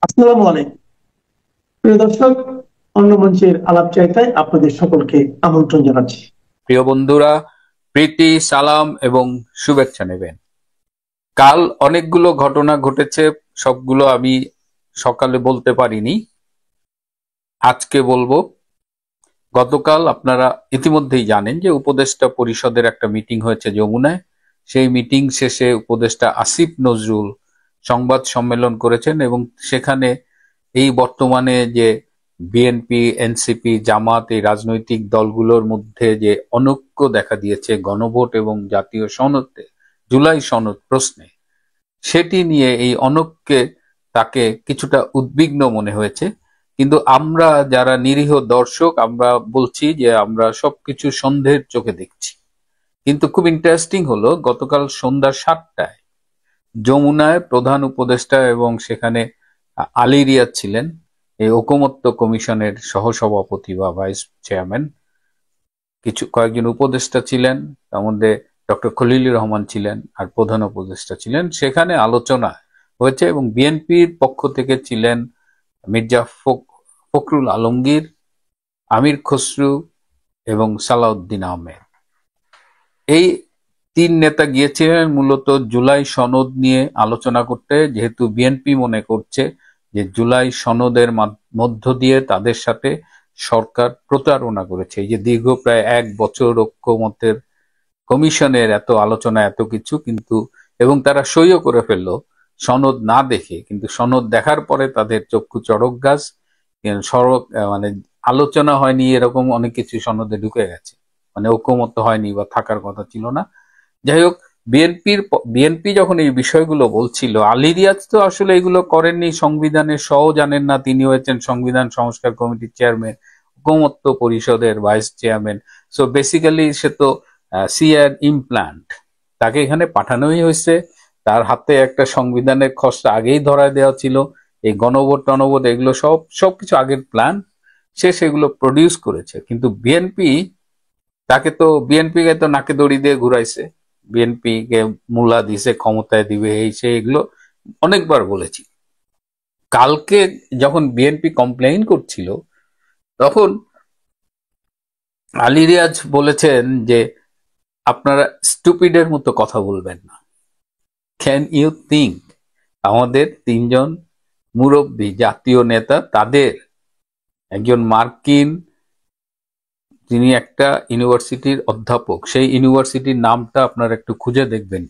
আসসালামু আলাইকুম প্রিয় দর্শক, অন্য মঞ্চের আলাপ চাইতায় আপনাদের সকলকে আমন্ত্রণ জানাচ্ছি। প্রিয় বন্ধুরা, প্রীতি, সালাম এবং শুভেচ্ছা নেবেন। কাল অনেকগুলো ঘটনা ঘটেছে, সবগুলো আমি সকালে বলতে পারিনি, আজকে বলবো। গতকাল আপনারা ইতিমধ্যেই জানেন যে উপদেষ্টা পরিষদের একটা মিটিং হয়েছে যমুনায়। সেই মিটিং শেষে উপদেষ্টা আসিফ নজরুল সংবাদ সম্মেলন করেছেন এবং সেখানে এই বর্তমানে যে বিএনপি, এনসিপি, জামাত, এই রাজনৈতিক দলগুলোর মধ্যে যে অনৈক্য দেখা দিয়েছে গণভোট এবং জাতীয় সনদে, জুলাই সনদ প্রশ্নে, সেটি নিয়ে এই অনৈক্যে তাকে কিছুটা উদ্বিগ্ন মনে হয়েছে। কিন্তু আমরা যারা নিরীহ দর্শক, আমরা বলছি যে আমরা সবকিছু সন্দেহের চোখে দেখছি। কিন্তু খুব ইন্টারেস্টিং হলো, গতকাল সন্ধ্যা 7টায় যমুনায় প্রধান উপদেষ্টা এবং সেখানে আলী রিয়াজ ছিলেন, এই ঐকমত্য কমিশনের সহসভাপতি বা ভাইস চেয়ারম্যান। কয়েকজন উপদেষ্টা ছিলেন, তার মধ্যে ডক্টর খলিলুর রহমান ছিলেন আর প্রধান উপদেষ্টা ছিলেন। সেখানে আলোচনা হয়েছে এবং বিএনপির পক্ষ থেকে ছিলেন মির্জা ফখরুল আলমগীর, আমির খসরু এবং সালাউদ্দিন আহমেদ। এই তিন নেতা গিয়েছিলেন মূলত জুলাই সনদ নিয়ে আলোচনা করতে, যেহেতু বিএনপি মনে করছে যে জুলাই সনদের মধ্য দিয়ে তাদের সাথে সরকার প্রতারণা করেছে। এই যে দীর্ঘ প্রায় 1 বছর ঐক্যমত্যের কমিশনের এত আলোচনা, এত কিছু, কিন্তু এবং তারা সইও করে ফেললো সনদ না দেখে, কিন্তু সনদ দেখার পরে তাদের চক্ষু চড়ক গাছ, সড়ক মানে আলোচনা হয়নি এরকম অনেক কিছু সনদে ঢুকে গেছে, মানে ঐকমত্য হয়নি বা থাকার কথা ছিল না। যাই হোক, বিএনপি যখন এই বিষয়গুলো বলছিল, আলী রিয়াজ তো আসলে এগুলো করেননি, সংবিধানের সহ জানেন না। তিনি হয়েছেন সংবিধান সংস্কার কমিটির চেয়ারম্যান, ঐকমত্য পরিষদের ভাইস চেয়ারম্যান। সো বেসিক্যালি সে তো সিআর ইমপ্লান্ট, তাকে এখানে পাঠানোই হয়েছে। তার হাতে একটা সংবিধানের খসড়া আগেই ধরায় দেওয়া ছিল। এই গণভোট টনভোট এগুলো সবকিছু আগের প্ল্যান, সে সেগুলো প্রডিউস করেছে। কিন্তু বিএনপি কে তো নাকে দড়ি দিয়ে ঘুরাইছে, বিএনপি কে মূলা দিছে, ক্ষমতায় দিবে, এই সে এগুলো অনেকবার বলেছি। কালকে যখন বিএনপি কমপ্লেইন করছিল, তখন আলী রিয়াজ বলেছেন যে আপনারা স্টুপিডের মতো কথা বলবেন না। ক্যান ইউ থিঙ্ক, আমাদের তিনজন মুরব্বী জাতীয় নেতা, তাদের একজন মার্কিন, তিনি একটা ইউনিভার্সিটির অধ্যাপক, সেই ইউনিভার্সিটির নামটা আপনারা একটু খুঁজে দেখবেন,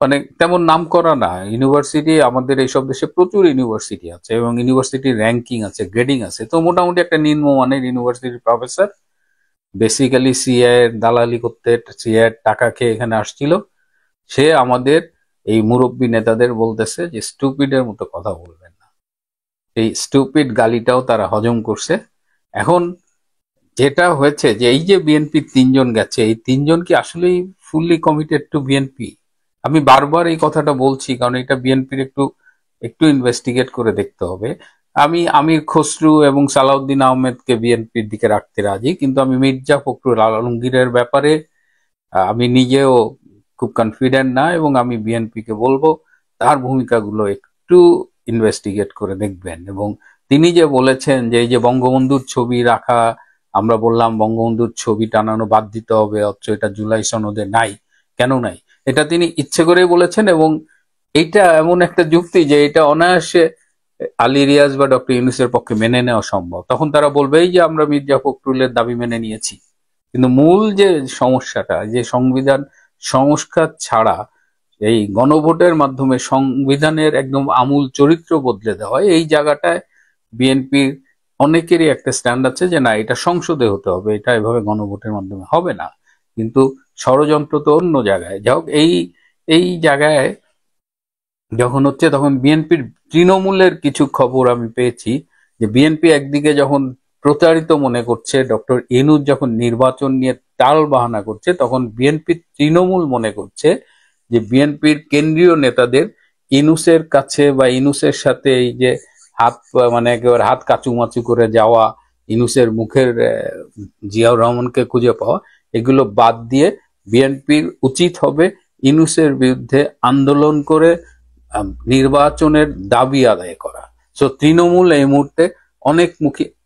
মানে তেমন নাম করা না ইউনিভার্সিটি। আমাদের এইসব দেশে প্রচুর ইউনিভার্সিটি আছে এবং ইউনিভার্সিটির র্যাঙ্কিং আছে, গ্রেডিং আছে। তো মোটামুটি একটা নিম্নমানের ইউনিভার্সিটির প্রফেসর, বেসিক্যালি সিআই এর দালালি করতে, সিআই এর টাকা খেয়ে এখানে আসছিল। সে আমাদের এই মুরব্বী নেতাদের বলতেছে যে স্টুপিডের মতো কথা বলবেন না। এই স্টুপিড গালিটাও তারা হজম করছে। এখন যেটা হয়েছে যে এই যে বিএনপি তিনজন গেছে, এই তিনজন কি আসলেই ফুললি কমিটেড টু বিএনপি? আমি বারবার এই কথাটা বলছি, কারণ এটা বিএনপির একটু একটু ইনভেস্টিগেট করে দেখতে হবে। আমি আমির খসরু এবং সালাউদ্দিন আহমেদকে বিএনপির দিকে রাখতে রাজি, কিন্তু আমি মির্জা ফখরুল আলমগীরের ব্যাপারে আমি নিজেও খুব কনফিডেন্ট না, এবং আমি বিএনপিকে বলবো তার ভূমিকাগুলো একটু ইনভেস্টিগেট করে দেখবেন। এবং তিনি যে বলেছেন যে এই যে বঙ্গবন্ধুর ছবি রাখা, আমরা বললাম বঙ্গবন্ধুর ছবি টানানো বাদ দিতে হবে, অথচ এটা জুলাই সনদে নাই, কেন নাই? এটা তিনি ইচ্ছে করেই বলেছেন, এবং এইটা এমন একটা যুক্তি যে এটা অনায়াসে আলী রিয়াজ বা ডক্টর ইউনূসের পক্ষে মেনে নেওয়া সম্ভব। তখন তারা বলবে এই যে আমরা মির্জা ফখরুলের দাবি মেনে নিয়েছি। কিন্তু মূল যে সমস্যাটা, যে সংবিধান সংস্কার ছাড়া এই গণভোটের মাধ্যমে সংবিধানের একদম আমূল চরিত্র বদলে দেওয়া হয়, এই জায়গাটায় বিএনপির অনেকেরই একটা স্ট্যান্ড আছে যে না, এটা সংসদে হতে হবে, এটা এভাবে গণভোটের মাধ্যমে হবে না। কিন্তু ষড়যন্ত্র তো অন্য জায়গায়। যাই হোক, এই জায়গায় যখন হচ্ছে, তখন বিএনপির তৃণমূলের কিছু খবর আমি পেয়েছি যে বিএনপি একদিকে যখন প্রচারিত মনে করছে, ডক্টর ইউনূস যখন নির্বাচন নিয়ে টাল বাহানা করছে, তখন বিএনপির তৃণমূল মনে করছে যে বিএনপির কেন্দ্রীয় নেতাদের ইউনূসের কাছে বা ইউনূসের সাথে এই যে হাত, মানে একেবারে হাত কাচুমাচু করে যাওয়া, ইউনূসের মুখের জিয়াউর রহমানকে খুঁজে পাওয়া, এগুলো বাদ দিয়ে বিএনপির উচিত হবে ইউনূসের বিরুদ্ধে আন্দোলন করে নির্বাচনের দাবি আদায় করা। সো তৃণমূল এই মুহূর্তে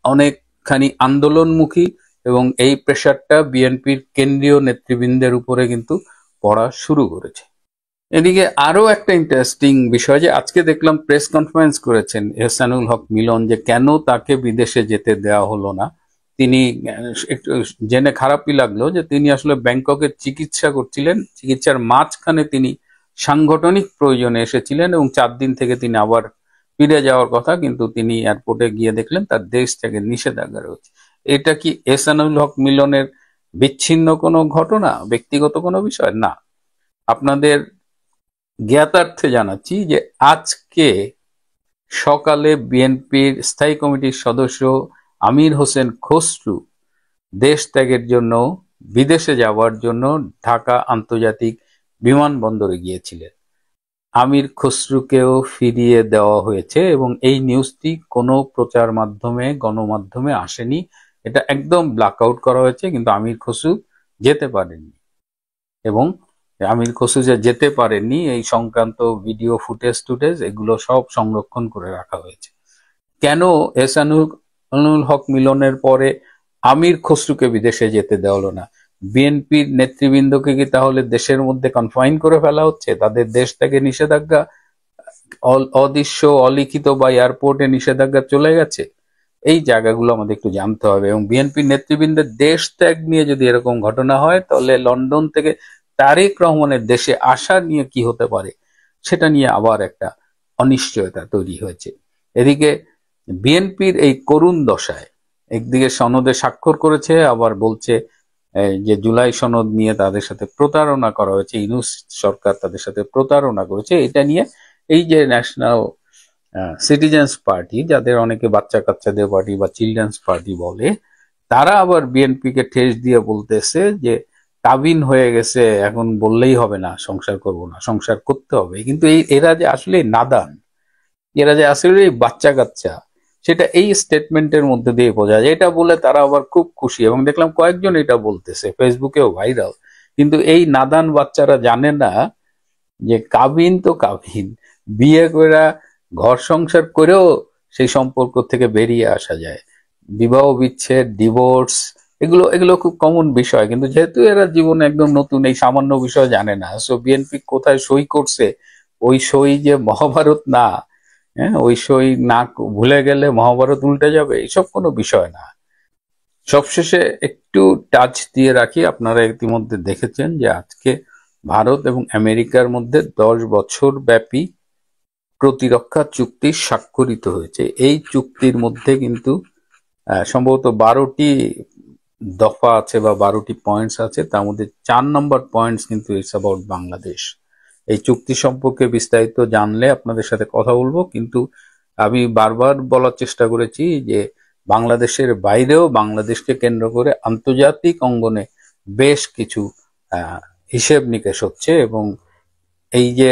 অনেকখানি আন্দোলনমুখী, এবং এই প্রেশারটা বিএনপির কেন্দ্রীয় নেতৃবৃন্দের উপরে কিন্তু পড়া শুরু করেছে। এদিকে আরো একটা ইন্টারেস্টিং বিষয় যে আজকে দেখলাম প্রেস কনফারেন্স করেছেন এহসানুল হক মিলন, যে কেন তাকে বিদেশে যেতে দেওয়া হলো না। তিনি একটু জেনে খারাপই লাগলো যে তিনি আসলে ব্যাংককে চিকিৎসা করছিলেন, চিকিৎসার মাঝখানে তিনি সাংগঠনিক প্রয়োজনে এসেছিলেন এবং 4 দিন থেকে তিনি আবার ফিরে যাওয়ার কথা, কিন্তু তিনি এয়ারপোর্টে গিয়ে দেখলেন তার দেশ থেকে নিষেধাজ্ঞা রয়েছে। এটা কি এহসানুল হক মিলনের বিচ্ছিন্ন কোনো ঘটনা, ব্যক্তিগত কোনো বিষয় না? আপনাদের জ্ঞাতার্থে জানাচ্ছি যে আজকে সকালে বিএনপির স্থায়ী কমিটির সদস্য আমির হোসেন খসরু দেশ ত্যাগের জন্য, বিদেশে যাওয়ার জন্য ঢাকা আন্তর্জাতিক বিমানবন্দরে গিয়েছিলেন। আমির খসরুকেও ফিরিয়ে দেওয়া হয়েছে এবং এই নিউজটি কোনো প্রচার মাধ্যমে, গণমাধ্যমে আসেনি। এটা একদম ব্ল্যাক আউট করা হয়েছে, কিন্তু আমির খসরু যেতে পারেননি। এবং আমির খসরু যে যেতে পারেননি এই সংক্রান্ত ভিডিও ফুটেজ এগুলো সব সংরক্ষণ করে রাখা হয়েছে। কেন এহসানুল হক মিলনের পরে আমির খসরুকে বিদেশে যেতে দেওয়া হলো না? বিএনপির নেতৃবৃন্দকে কি তাহলে দেশের মধ্যে কনফাইন করে ফেলা হচ্ছে? তাদের দেশ থেকে নিষেধাজ্ঞা অদৃশ্য, অলিখিত বা এয়ারপোর্টে নিষেধাজ্ঞা চলে গেছে? এই জায়গাগুলো আমাদের একটু জানতে হবে। এবং বিএনপির নেতৃবৃন্দের দেশ ত্যাগ নিয়ে যদি এরকম ঘটনা হয়, তাহলে লন্ডন থেকে তারেক রহমানের দেশে আসা নিয়ে কি হতে পারে, সেটা নিয়ে আবার একটা অনিশ্চয়তা তৈরি হয়েছে। এদিকে বিএনপির এই করুণ দশায় একদিকে সনদে স্বাক্ষর করেছে, আবার বলছে যে জুলাই সনদ নিয়ে তাদের সাথে প্রতারণা করা হয়েছে, ইউনূস সরকার তাদের সাথে প্রতারণা করেছে। এটা নিয়ে এই যে ন্যাশনাল সিটিজেন্স পার্টি, যাদের অনেকে বাচ্চা কাচ্চাদের পার্টি বা চিলড্রেন্স পার্টি বলে, তারা আবার বিএনপিকে ঠেস দিয়ে বলতেছে যে কাবিন হয়ে গেছে, এখন বললেই হবে না সংসার করব না, সংসার করতে হবে। কিন্তু এরা যে আসলে নাদান, এরা যে আসলে বাচ্চা কাচ্চা, সেটা এই স্টেটমেন্টের মধ্যে দিয়ে বোঝা যায়। এটা বলে তারা আবার খুব খুশি, এবং দেখলাম কয়েকজন এটা বলতেছে, ফেসবুকেও ভাইরাল। কিন্তু এই নাদান বাচ্চারা জানে না যে কাবিন তো কাবিন, বিয়ে করে ঘর সংসার করেও সেই সম্পর্ক থেকে বেরিয়ে আসা যায়। বিবাহ বিচ্ছেদ, ডিভোর্স, এগুলো খুব কমন বিষয়, কিন্তু যেহেতু এরা জীবনে একদম নতুন, এই সামান্য বিষয় জানে না। সো বিএনপি কোথায় সই করছে, ওই সই যে মহাভারত না, হ্যাঁ, ওই সই না ভুলে গেলে মহাভারত উল্টে যাবে, এইসব কোনো বিষয় না। সবশেষে একটু টাচ দিয়ে রাখি, আপনারা ইতিমধ্যে দেখেছেন যে আজকে ভারত এবং আমেরিকার মধ্যে 10 বছর ব্যাপী প্রতিরক্ষা চুক্তি স্বাক্ষরিত হয়েছে। এই চুক্তির মধ্যে কিন্তু সম্ভবত 12টি দফা আছে বা 12টি পয়েন্টস আছে, তার মধ্যে 4 নম্বর পয়েন্টস কিন্তু ইটস অ্যাবাউট বাংলাদেশ। এই চুক্তি সম্পর্কে বিস্তারিত জানলে আপনাদের সাথে কথা বলবো, কিন্তু আমি বারবার বলার চেষ্টা করেছি যে বাংলাদেশের বাইরেও বাংলাদেশকে কেন্দ্র করে আন্তর্জাতিক অঙ্গনে বেশ কিছু হিসেব নিকেশ হচ্ছে, এবং এই যে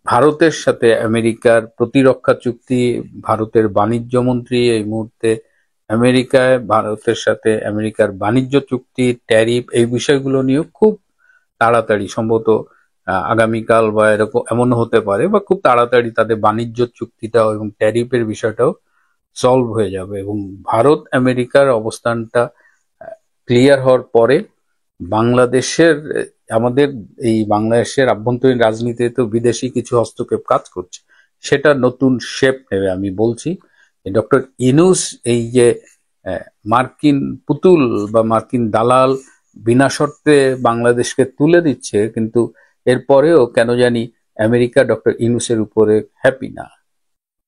ভারতের সাথে আমেরিকার প্রতিরক্ষা চুক্তি, ভারতের বাণিজ্য মন্ত্রী এই মুহূর্তে আমেরিকায়, ভারতের সাথে আমেরিকার বাণিজ্য চুক্তি, ট্যারিফ, এই বিষয়গুলো নিয়েও খুব তাড়াতাড়ি, সম্ভবত আগামীকাল বা এরকম এমন হতে পারে, বা খুব তাড়াতাড়ি তাদের বাণিজ্য চুক্তিটাও এবং ট্যারিফের বিষয়টাও সলভ হয়ে যাবে। এবং ভারত আমেরিকার অবস্থানটা ক্লিয়ার হওয়ার পরে বাংলাদেশের, আমাদের এই বাংলাদেশের আভ্যন্তরীণ রাজনীতিতে তো বিদেশি কিছু হস্তক্ষেপ কাজ করছে, সেটা নতুন শেপ নেবে। আমি বলছি ডক্টর ইউনূস এই যে মার্কিন পুতুল বা মার্কিন দালাল বিনা শর্তে বাংলাদেশকে তুলে দিচ্ছে, কিন্তু এরপরেও কেন জানি আমেরিকা ডক্টর ইউনূসের উপরে হ্যাপি না,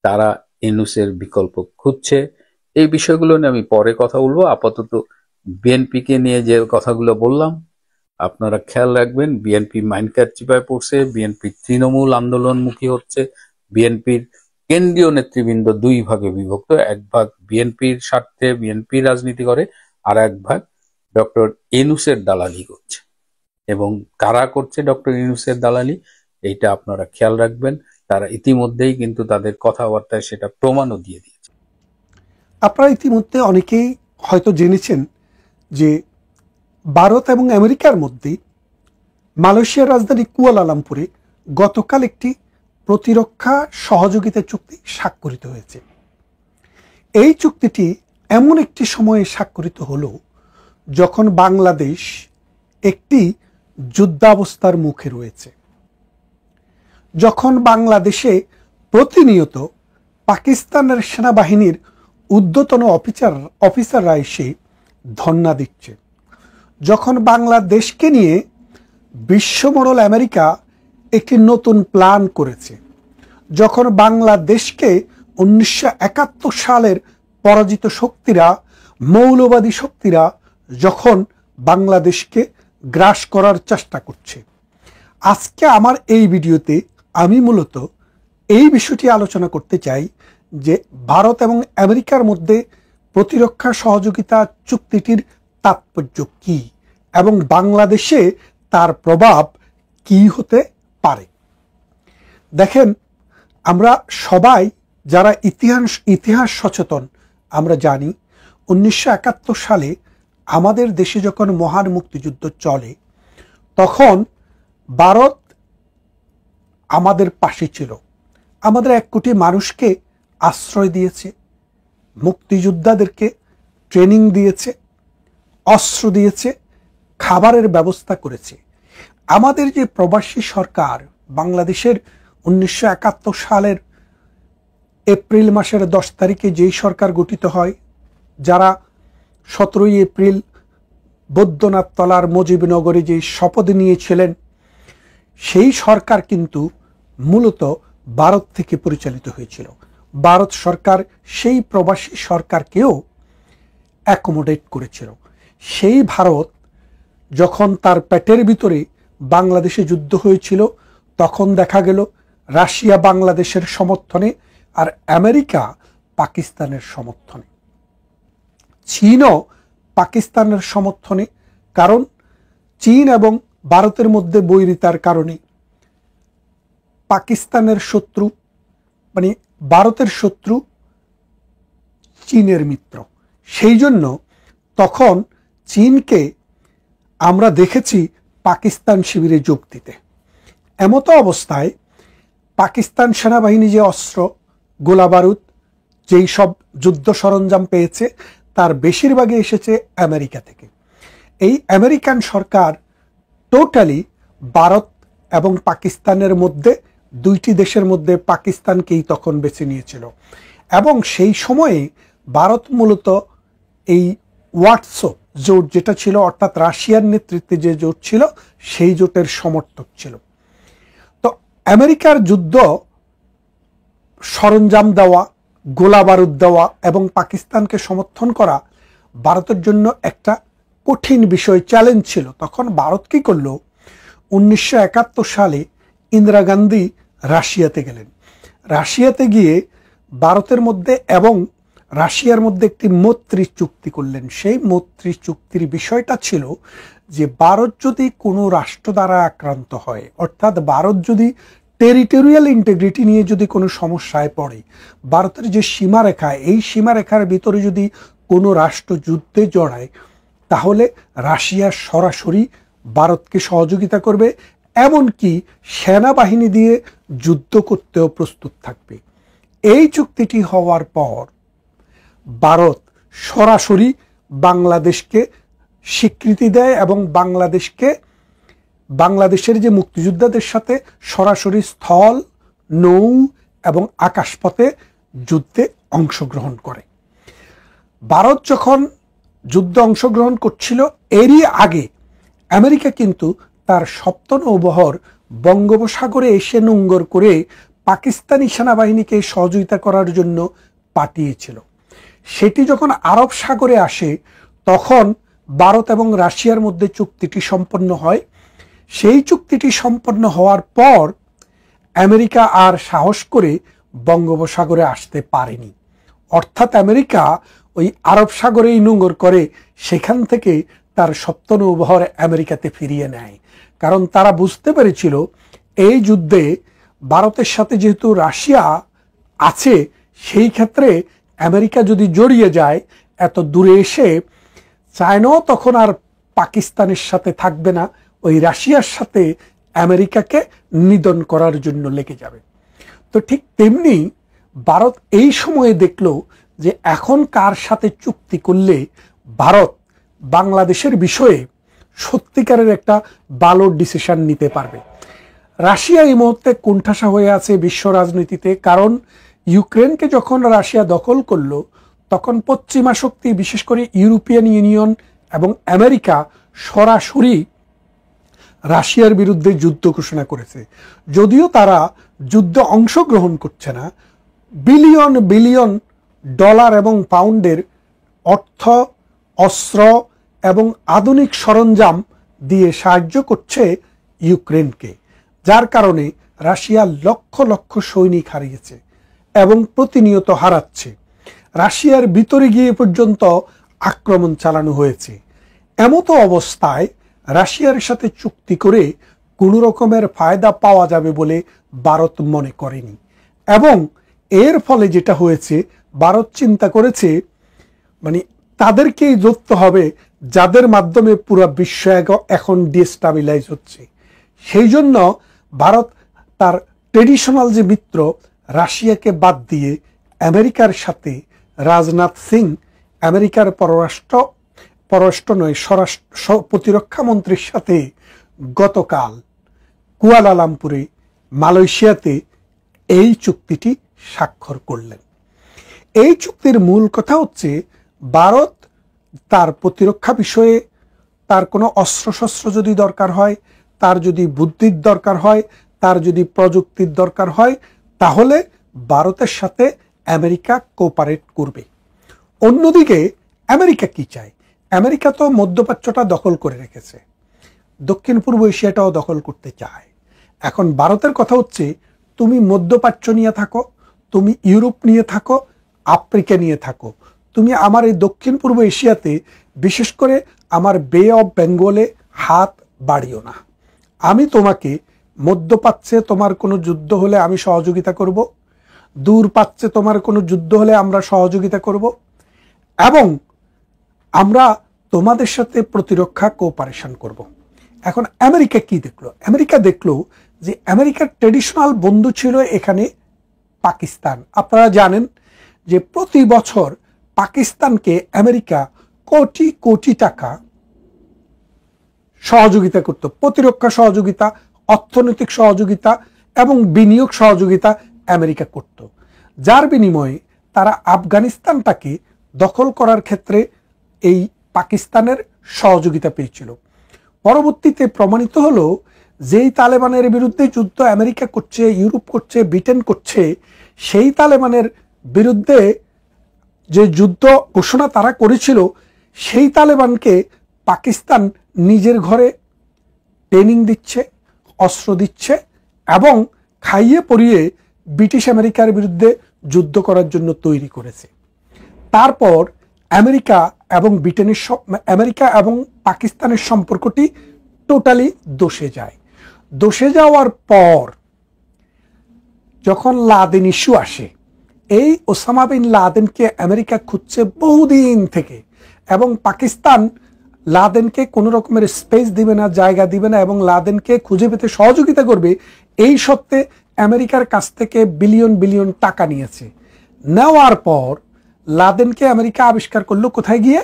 তারা ইউনূসের বিকল্প খুঁজছে। এই বিষয়গুলো নিয়ে আমি পরে কথা বলবো। আপাতত বিএনপিকে নিয়ে যে কথাগুলো বললাম আপনারা খেয়াল রাখবেন। বিএনপি মাইন্ডকার চিপায় পড়ছে, বিএনপি তৃণমূল আন্দোলনমুখী হচ্ছে, বিএনপির কেন্দ্রীয় নেতৃবৃন্দ 2 ভাগে বিভক্ত, এক ভাগ বিএনপির স্বার্থে বিএনপি রাজনীতি করে, আর এক ভাগ ডক্টর ইউনূসের দালালি করছে। এবং কারা করছে ডক্টর ইউনূসের দালালি, এইটা আপনারা খেয়াল রাখবেন। তারা ইতিমধ্যেই কিন্তু তাদের কথাবার্তায় সেটা প্রমাণও দিয়ে দিয়েছে। আপনারা ইতিমধ্যে অনেকেই হয়তো জেনেছেন যে ভারত এবং আমেরিকার মধ্যে মালয়েশিয়ার রাজধানী কুয়ালালামপুরে গতকাল একটি প্রতিরক্ষা সহযোগিতা চুক্তি স্বাক্ষরিত হয়েছে। এই চুক্তিটি এমন একটি সময়ে স্বাক্ষরিত হলো যখন বাংলাদেশ একটি যুদ্ধাবস্থার মুখে রয়েছে, যখন বাংলাদেশে প্রতিনিয়ত পাকিস্তানের সেনাবাহিনীর ঊর্ধ্বতন অফিসাররা এসে ধর্ণা দিচ্ছে, যখন বাংলাদেশকে নিয়ে বিশ্বমোড়ল আমেরিকা একটি নতুন প্ল্যান করেছে, যখন বাংলাদেশকে 1971 সালের পরাজিত শক্তিরা, মৌলবাদী শক্তিরা যখন বাংলাদেশকে গ্রাস করার চেষ্টা করছে। আজকে আমার এই ভিডিওতে আমি মূলত এই বিষয়টি আলোচনা করতে চাই যে ভারত এবং আমেরিকার মধ্যে প্রতিরক্ষা সহযোগিতা চুক্তিটির তাৎপর্য কী এবং বাংলাদেশে তার প্রভাব কী হতে পারে। দেখেন, আমরা সবাই যারা ইতিহাস সচেতন আমরা জানি 1971 সালে আমাদের দেশে যখন মহান মুক্তিযুদ্ধ চলে তখন ভারত আমাদের পাশে ছিল, আমাদের 1 কোটি মানুষকে আশ্রয় দিয়েছে, মুক্তিযোদ্ধাদেরকে ট্রেনিং দিয়েছে, অস্ত্র দিয়েছে, খাবারের ব্যবস্থা করেছে। আমাদের যে প্রবাসী সরকার বাংলাদেশের 1971 সালের এপ্রিল মাসের 10 তারিখে যেই সরকার গঠিত হয়, যারা 17 এপ্রিল বৈদ্যনাথ তলার মুজিবনগরে যে শপথ নিয়েছিলেন, সেই সরকার কিন্তু মূলত ভারত থেকে পরিচালিত হয়েছিল। ভারত সরকার সেই প্রবাসী সরকারকেও অ্যাকোমোডেট করেছিল। সেই ভারত যখন তার পেটের ভিতরে বাংলাদেশে যুদ্ধ হয়েছিল তখন দেখা গেল রাশিয়া বাংলাদেশের সমর্থনে আর আমেরিকা পাকিস্তানের সমর্থনে, চীনও পাকিস্তানের সমর্থনে। কারণ চীন এবং ভারতের মধ্যে বৈরিতার কারণে পাকিস্তানের শত্রু মানে ভারতের শত্রু চীনের মিত্র, সেই জন্য তখন চীনকে আমরা দেখেছি পাকিস্তান শিবিরে যোগ দিতে। এমতো অবস্থায় পাকিস্তান সেনাবাহিনী যে অস্ত্র, গোলা বারুদ, যেই সব যুদ্ধ সরঞ্জাম পেয়েছে তার বেশিরভাগই এসেছে আমেরিকা থেকে। এই আমেরিকান সরকার টোটালি ভারত এবং পাকিস্তানের মধ্যে, 2টি দেশের মধ্যে পাকিস্তানকেই তখন বেছে নিয়েছিল এবং সেই সময়ে ভারত মূলত এই ওয়াটসো জোট যেটা ছিল, অর্থাৎ রাশিয়ার নেতৃত্বে যে জোট ছিল, সেই জোটের সমর্থক ছিল। তো আমেরিকার যুদ্ধ সরঞ্জাম দেওয়া, গোলা বারুদ দেওয়া এবং পাকিস্তানকে সমর্থন করা ভারতের জন্য একটা কঠিন বিষয়, চ্যালেঞ্জ ছিল। তখন ভারত কি করলো, 1971 সালে ইন্দিরা গান্ধী রাশিয়াতে গেলেন। রাশিয়াতে গিয়ে ভারতের মধ্যে এবং রাশিয়ার মধ্যে একটি মৈত্রী চুক্তি করলেন। সেই মৈত্রী চুক্তির বিষয়টা ছিল যে ভারত যদি কোনো রাষ্ট্র দ্বারা আক্রান্ত হয়, অর্থাৎ ভারত যদি টেরিটোরিয়াল ইন্টিগ্রিটি নিয়ে যদি কোনো সমস্যায় পড়ে, ভারতের যে সীমারেখা, এই সীমারেখার ভিতরে যদি কোনো রাষ্ট্র যুদ্ধে জড়ায়, তাহলে রাশিয়া সরাসরি ভারতকে সহযোগিতা করবে, এমনকি সেনাবাহিনী দিয়ে যুদ্ধ করতেও প্রস্তুত থাকবে। এই চুক্তিটি হওয়ার পর ভারত সরাসরি বাংলাদেশকে স্বীকৃতি দেয় এবং বাংলাদেশের যে মুক্তিযোদ্ধাদের সাথে সরাসরি স্থল, নৌ এবং আকাশপথে যুদ্ধে অংশগ্রহণ করে। ভারত যখন যুদ্ধে অংশগ্রহণ করছিল, এরই আগে আমেরিকা কিন্তু তার 7 নৌবহর বঙ্গোপসাগরে এসে নোঙ্গর করে পাকিস্তানি সেনাবাহিনীকে সহযোগিতা করার জন্য পাঠিয়েছিল। সেটি যখন আরব সাগরে আসে তখন ভারত এবং রাশিয়ার মধ্যে চুক্তিটি সম্পন্ন হয়। সেই চুক্তিটি সম্পন্ন হওয়ার পর আমেরিকা আর সাহস করে বঙ্গোপসাগরে আসতে পারেনি, অর্থাৎ আমেরিকা ওই আরব সাগরেই নোঙ্গর করে সেখান থেকে তার 7 নৌবহর আমেরিকাতে ফিরিয়ে নেয়। কারণ তারা বুঝতে পেরেছিল এই যুদ্ধে ভারতের সাথে যেহেতু রাশিয়া আছে, সেই ক্ষেত্রে আমেরিকা যদি জড়িয়ে যায়, এত দূরে এসে চায়নাও তখন আর পাকিস্তানের সাথে থাকবে না, ওই রাশিয়ার সাথে আমেরিকাকে নিধন করার জন্য লেগে যাবে। তো ঠিক তেমনি ভারত এই সময়ে দেখলো যে এখন কার সাথে চুক্তি করলে ভারত বাংলাদেশের বিষয়ে সত্যিকারের একটা ভালো ডিসিশন নিতে পারবে। রাশিয়া এই মুহূর্তে কোণঠাসা হয়ে আছে বিশ্ব রাজনীতিতে, কারণ ইউক্রেনকে যখন রাশিয়া দখল করলো তখন পশ্চিমা শক্তি, বিশেষ করে ইউরোপিয়ান ইউনিয়ন এবং আমেরিকা সরাসরি রাশিয়ার বিরুদ্ধে যুদ্ধ ঘোষণা করেছে। যদিও তারা যুদ্ধে অংশগ্রহণ করছে না, বিলিয়ন বিলিয়ন ডলার এবং পাউন্ডের অর্থ, অস্ত্র এবং আধুনিক সরঞ্জাম দিয়ে সাহায্য করছে ইউক্রেনকে, যার কারণে রাশিয়া লক্ষ লক্ষ সৈনিক হারিয়েছে এবং প্রতিনিয়ত হারাচ্ছে। রাশিয়ার ভিতরে গিয়ে পর্যন্ত আক্রমণ চালানো হয়েছে। এমতো অবস্থায় রাশিয়ার সাথে চুক্তি করে কোনো রকমের ফায়দা পাওয়া যাবে বলে ভারত মনে করেনি, এবং এর ফলে যেটা হয়েছে, ভারত চিন্তা করেছে মানে তাদেরকেই ধরতে হবে যাদের মাধ্যমে পুরো বিশ্ব এখন ডিস্টাবিলাইজ হচ্ছে। সেই জন্য ভারত তার ট্রেডিশনাল যে মিত্র রাশিয়াকে বাদ দিয়ে আমেরিকার সাথে, রাজনাথ সিং আমেরিকার প্রতিরক্ষা মন্ত্রীর সাথে গতকাল কুয়ালালামপুরে মালয়েশিয়াতে এই চুক্তিটি স্বাক্ষর করলেন। এই চুক্তির মূল কথা হচ্ছে, ভারত তার প্রতিরক্ষা বিষয়ে তার কোনো অস্ত্রশস্ত্র যদি দরকার হয়, তার যদি বুদ্ধির দরকার হয়, তার যদি প্রযুক্তির দরকার হয়, তাহলে ভারতের সাথে আমেরিকা কোঅপারেট করবে। অন্যদিকে আমেরিকা কি চায়? আমেরিকা তো মধ্যপ্রাচ্যটা দখল করে রেখেছে, দক্ষিণ পূর্ব এশিয়াটাও দখল করতে চায়। এখন ভারতের কথা হচ্ছে, তুমি মধ্যপ্রাচ্য নিয়ে থাকো, তুমি ইউরোপ নিয়ে থাকো, আফ্রিকা নিয়ে থাকো, তুমি আমার এই দক্ষিণ পূর্ব এশিয়াতে, বিশেষ করে আমার বে অফ বেঙ্গলে হাত বাড়িও না। আমি তোমাকে মধ্যপ্রাচ্যে তোমার কোনো যুদ্ধ হলে আমি সহযোগিতা করব, দূর প্রাচ্যে তোমার কোনো যুদ্ধ হলে আমরা সহযোগিতা করব, এবং আমরা তোমাদের সাথে প্রতিরক্ষা কোঅপারেশন করব। এখন আমেরিকা কি দেখলো? আমেরিকা দেখলো যে আমেরিকার ট্রেডিশনাল বন্ধু ছিল এখানে পাকিস্তান। আপনারা জানেন যে প্রতি বছর পাকিস্তানকে আমেরিকা কোটি কোটি টাকা সহযোগিতা করত, প্রতিরক্ষা সহযোগিতা, অর্থনৈতিক সহযোগিতা এবং বিনিয়োগ সহযোগিতা আমেরিকা করত, যার বিনিময়ে তারা আফগানিস্তানটাকে দখল করার ক্ষেত্রে এই পাকিস্তানের সহযোগিতা পেয়েছিল। পরবর্তীতে প্রমাণিত হলো, যেই তালেবানের বিরুদ্ধে যুদ্ধ আমেরিকা করছে, ইউরোপ করছে, ব্রিটেন করছে, সেই তালেবানের বিরুদ্ধে যে যুদ্ধ ঘোষণা তারা করেছিল, সেই তালেবানকে পাকিস্তান নিজের ঘরে ট্রেনিং দিচ্ছে, অস্ত্র দিচ্ছে এবং খাইয়ে পরিয়ে ব্রিটিশ আমেরিকার বিরুদ্ধে যুদ্ধ করার জন্য তৈরি করেছে। তারপর আমেরিকা এবং আমেরিকা এবং পাকিস্তানের সম্পর্কটি টোটালি দোষে যায়। দোষে যাওয়ার পর যখন লাদেন ইস্যু আসে, এই ওসামা বিন লাদেনকে আমেরিকা খুঁজছে বহুদিন থেকে, এবং পাকিস্তান লাদেনকে কোনো রকমের স্পেস দিবে না, জায়গা দিবে না, এবং লাদেনকে খুঁজে পেতে সহযোগিতা করবে। এই সত্ত্বে আমেরিকার কাছ থেকে বিলিয়ন বিলিয়ন টাকা নিয়েছে। নেওয়ার পর লাদেনকে আমেরিকা আবিষ্কার করলো কোথায় গিয়ে?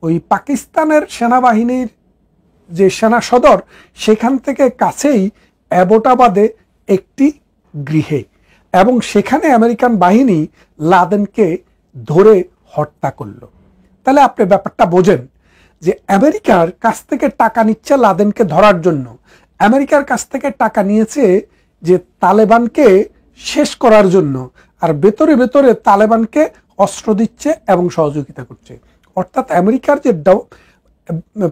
ওই পাকিস্তানের সেনাবাহিনীর যে সেনা সদর, সেখান থেকে কাছেই অ্যাবোটাবাদে একটি গৃহে, এবং সেখানে আমেরিকান বাহিনী লাদেনকে ধরে হত্যা করলো। তাহলে আপনি ব্যাপারটা বোঝেন যে আমেরিকার কাছ থেকে টাকা নিচ্ছে লাদেনকে ধরার জন্য, আমেরিকার কাছ থেকে টাকা নিয়েছে যে তালেবানকে শেষ করার জন্য, আর ভেতরে ভেতরে তালেবানকে অস্ত্র দিচ্ছে এবং সহযোগিতা করছে। অর্থাৎ আমেরিকার যে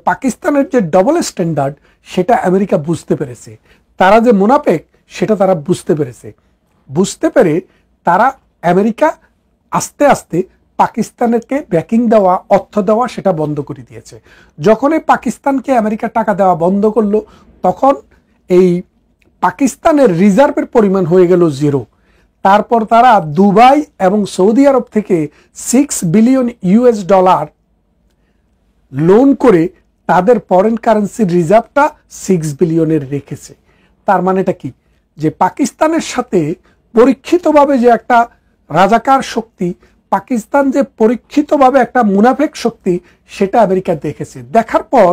পাকিস্তানের যে ডবল স্ট্যান্ডার্ড, সেটা আমেরিকা বুঝতে পেরেছে। তারা যে মুনাফেক, সেটা তারা বুঝতে পেরেছে। বুঝতে পেরে তারা আমেরিকা আস্তে আস্তে পাকিস্তানকে ব্যাকিং দেওয়া, অর্থ দেওয়া, সেটা বন্ধ করে দিয়েছে। যখনই পাকিস্তানকে আমেরিকা টাকা দেওয়া বন্ধ করলো, তখন এই পাকিস্তানের রিজার্ভের পরিমাণ হয়ে গেল 0। তারপর তারা দুবাই এবং সৌদি আরব থেকে $6 বিলিয়ন লোন করে তাদের ফরেন কারেন্সির রিজার্ভটা 6 বিলিয়নের রেখেছে। তার মানেটা কি? যে পাকিস্তানের সাথে পরীক্ষিতভাবে যে একটা রাজাকার শক্তি, পাকিস্তান যে পরীক্ষিতভাবে একটা মুনাফেক শক্তি, সেটা আমেরিকা দেখেছে। দেখার পর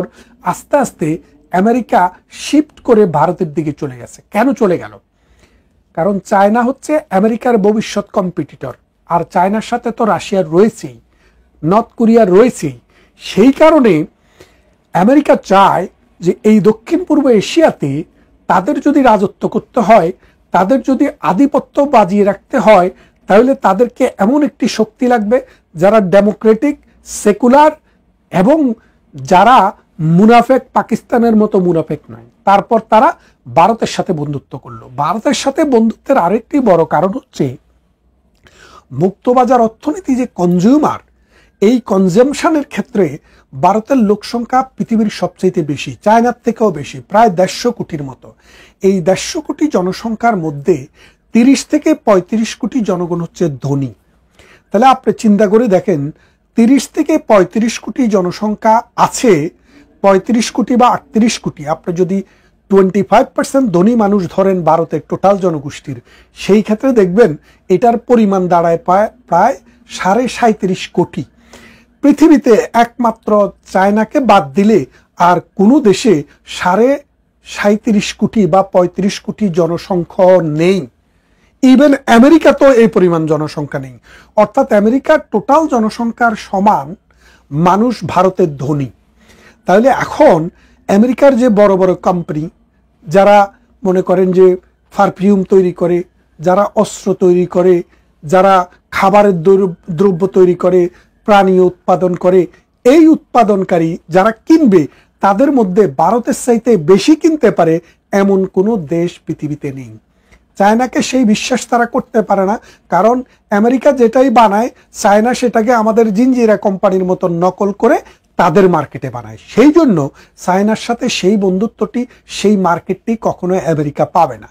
আস্তে আস্তে আমেরিকা শিফট করে ভারতের দিকে চলে গেছে। কেন চলে গেল? কারণ চায়না হচ্ছে আমেরিকার ভবিষ্যৎ কম্পিটিটর, আর চায়নার সাথে তো রাশিয়ার রয়েছেই, নর্থ কোরিয়ার রয়েছেই। সেই কারণে আমেরিকা চায় যে এই দক্ষিণ পূর্ব এশিয়াতে তাদের যদি রাজত্ব করতে হয়, তাদের যদি আধিপত্য বাজিয়ে রাখতে হয়, তাহলে তাদেরকে এমন একটি শক্তি লাগবে যারা ডেমোক্রেটিক, সেকুলার এবং যারা মুনাফেক, পাকিস্তানের মতো মুনাফেক নয়। তারপর তারা ভারতের সাথে বন্ধুত্ব করলো। ভারতের সাথে বন্ধুত্বের আরেকটি বড় কারণ হচ্ছে মুক্তবাজার অর্থনীতি যে কনজিউমার, এই কনজামশনের ক্ষেত্রে ভারতের লোক সংখ্যা পৃথিবীর সবচেয়ে বেশি, চায়নার থেকেও বেশি, প্রায় 150 কোটির মতো। এই 150 কোটি জনসংখ্যার মধ্যে 30 থেকে 35 কোটি জনগণ হচ্ছে ধনী। তাহলে আপনি চিন্তা করে দেখেন, 30 থেকে 35 কোটি জনসংখ্যা আছে, 35 কোটি বা 38 কোটি, আপনি যদি 25% ধনী মানুষ ধরেন ভারতের টোটাল জনগোষ্ঠীর, সেই ক্ষেত্রে দেখবেন এটার পরিমাণ দাঁড়ায় প্রায় 37.5 কোটি। পৃথিবীতে একমাত্র চায়নাকে বাদ দিলে আর কোনো দেশে 37.5 কোটি বা 35 কোটি জনসংখ্যা নেই। ইভেন আমেরিকা তো এই পরিমাণ জনসংখ্যা নেই। অর্থাৎ আমেরিকার টোটাল জনসংখ্যার সমান মানুষ ভারতের ধনী। তাহলে এখন আমেরিকার যে বড় বড় কোম্পানি, যারা মনে করেন যে পারফিউম তৈরি করে, যারা অস্ত্র তৈরি করে, যারা খাবারের দ্রব্য তৈরি করে, প্রাণী উৎপাদন করে, এই উৎপাদনকারী যারা কিনবে, তাদের মধ্যে ভারতের চাইতে বেশি কিনতে পারে এমন কোনো দেশ পৃথিবীতে নেই। চায়নাকে সেই বিশ্বাস তারা করতে পারে না, কারণ আমেরিকা যেটাই বানায়, চায়না সেটাকে আমাদের জিঞ্জিরা কোম্পানির মতো নকল করে তাদের মার্কেটে বানায়। সেই জন্য চায়নার সাথে সেই বন্ধুত্বটি, সেই মার্কেটটি কখনো আমেরিকা পাবে না।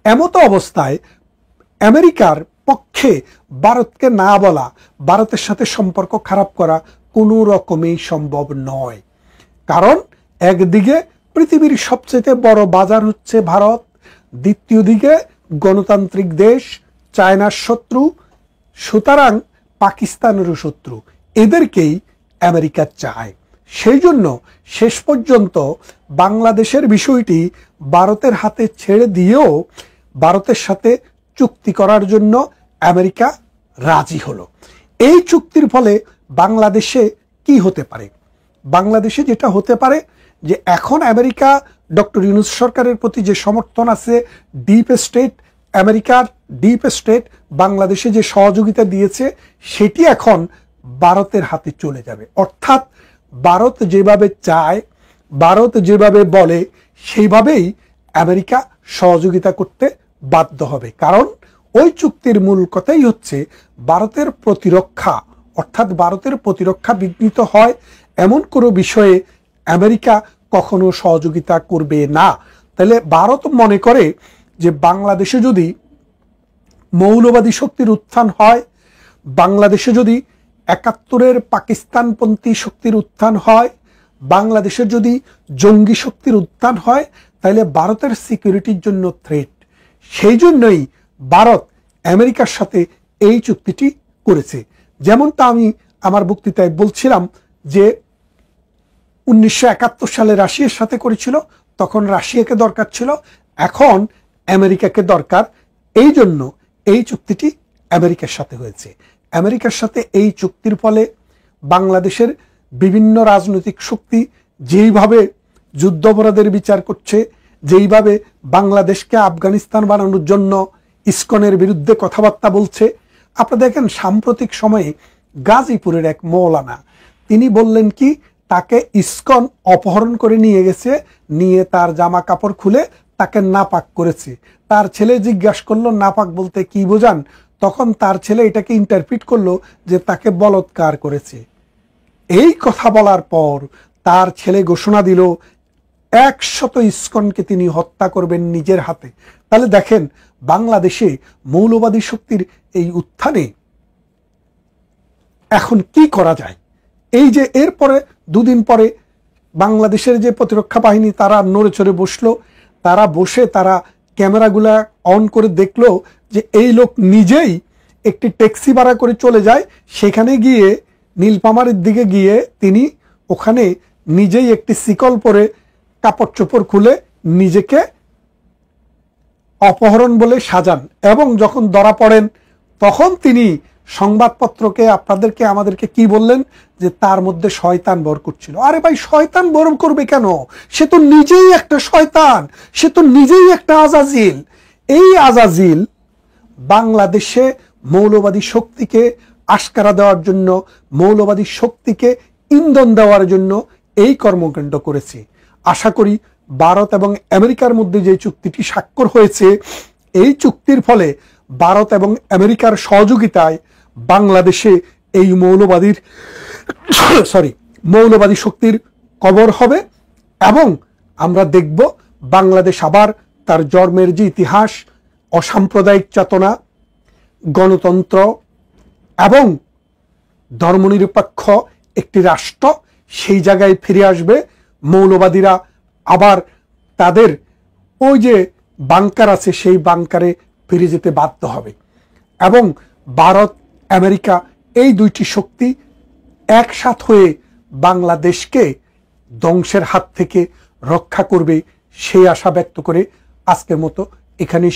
এমতো অবস্থায় আমেরিকার পক্ষে ভারতকে না বলা, ভারতের সাথে সম্পর্ক খারাপ করা কোনো রকমেই সম্ভব নয়। কারণ একদিকে পৃথিবীর সবচেয়ে বড় বাজার হচ্ছে ভারত, দ্বিতীয় দিকে গণতান্ত্রিক দেশ, চায়নার শত্রু, সুতরাং পাকিস্তানেরও শত্রু, এদেরকেই আমেরিকা চায়। সেই জন্য শেষ পর্যন্ত বাংলাদেশের বিষয়টি ভারতের হাতে ছেড়ে দিয়েও ভারতের সাথে চুক্তি করার জন্য আমেরিকা রাজি হলো। এই চুক্তির ফলে বাংলাদেশে কি হতে পারে? বাংলাদেশে যেটা হতে পারে যে এখন আমেরিকা ডক্টর ইউনূস সরকারের প্রতি যে সমর্থন আছে, ডিপ স্টেট, আমেরিকার ডিপ স্টেট বাংলাদেশে যে সহযোগিতা দিয়েছে, সেটি এখন ভারতের হাতে চলে যাবে। অর্থাৎ ভারত যেভাবে চায়, ভারত যেভাবে বলে, সেইভাবেই আমেরিকা সহযোগিতা করতে বাধ্য হবে। কারণ ওই চুক্তির মূল কথাই হচ্ছে ভারতের প্রতিরক্ষা, অর্থাৎ ভারতের প্রতিরক্ষা বিঘ্নিত হয় এমন কোনো বিষয়ে আমেরিকা কখনো সহযোগিতা করবে না। তাহলে ভারত মনে করে যে বাংলাদেশে যদি মৌলবাদী শক্তির উত্থান হয়, বাংলাদেশে যদি 71-এর পাকিস্তানপন্থী শক্তির উত্থান হয়, বাংলাদেশে যদি জঙ্গি শক্তির উত্থান হয়, তাহলে ভারতের সিকিউরিটির জন্য থ্রেট। সেই জন্যই ভারত আমেরিকার সাথে এই চুক্তিটি করেছে। যেমনটা আমি আমার বক্তৃতায় বলছিলাম যে 1971 সালে রাশিয়ার সাথে করেছিল, তখন রাশিয়াকে দরকার ছিল, এখন আমেরিকাকে দরকার। এই জন্য এই চুক্তিটি আমেরিকার সাথে হয়েছে। আমেরিকার সাথে এই চুক্তির ফলে বাংলাদেশের বিভিন্ন রাজনৈতিক শক্তি যেইভাবে যুদ্ধাপরাধের বিচার করছে, যেইভাবে বাংলাদেশকে আফগানিস্তান বানানোর জন্য ইসকনের বিরুদ্ধে কথাবার্তা বলছে। আপনারা দেখেন সাম্প্রতিক সময়ে গাজীপুরের এক মৌলানা, তিনি বললেন কি, তাকে ইসকন অপহরণ করে নিয়ে গেছে, নিয়ে তার জামা কাপড় খুলে তাকে নাপাক করেছে। তার ছেলে জিজ্ঞাসা করলো নাপাক বলতে কি বোঝান, তখন তার ছেলে এটাকে ইন্টারপ্রিট করলো যে তাকে বলৎকার করেছে। এই কথা বলার পর তার ছেলে ঘোষণা দিল 100 ইসকনকে তিনি হত্যা করবেন নিজের হাতে। তাহলে দেখেন বাংলাদেশে মৌলবাদী শক্তির এই উত্থানে এখন কি করা যায়। এই যে এরপরে দুদিন পরে বাংলাদেশের যে প্রতিরক্ষা বাহিনী তারা নড়ে চড়ে বসলো, তারা বসে তারা ক্যামেরাগুলা অন করে দেখলো যে এই লোক নিজেই একটি ট্যাক্সি ভাড়া করে চলে যায়, সেখানে গিয়ে নীলফামারীর দিকে গিয়ে তিনি ওখানে নিজেই একটি শিকল পরে কাপড় চোপড় খুলে নিজেকে অপহরণ বলে সাজান, এবং যখন ধরা পড়েন তখন তিনি সংবাদপত্রকে আপনাদেরকে আমাদেরকে কি বললেন যে তার মধ্যে শয়তান ভর করছিল। আরে ভাই, শয়তান ভর করবে কেন? সে তো নিজেই একটা শয়তান, সে তো নিজেই একটা আজাজিল। এই আজাজিল বাংলাদেশে মৌলবাদী শক্তিকে আশকারা দেওয়ার জন্য, মৌলবাদী শক্তিকে ইন্ধন দেওয়ার জন্য এই কর্মকাণ্ড করেছে। আশা করি ভারত এবং আমেরিকার মধ্যে যে চুক্তিটি স্বাক্ষর হয়েছে, এই চুক্তির ফলে ভারত এবং আমেরিকার সহযোগিতায় বাংলাদেশে এই মৌলবাদী শক্তির কবর হবে, এবং আমরা দেখব বাংলাদেশ আবার তার জন্মের যে ইতিহাস, অসাম্প্রদায়িক চেতনা, গণতন্ত্র এবং ধর্মনিরপেক্ষ একটি রাষ্ট্র, সেই জায়গায় ফিরে আসবে। মৌলবাদীরা আবার তাদের ওই যে বাংকার আছে, সেই বাংকারে ফিরে যেতে বাধ্য হবে, এবং ভারত আমেরিকা এই দুইটি শক্তি একসাথ হয়ে বাংলাদেশকে ধ্বংসের হাত থেকে রক্ষা করবে, সেই আশা ব্যক্ত করে আজকের মতো এখানে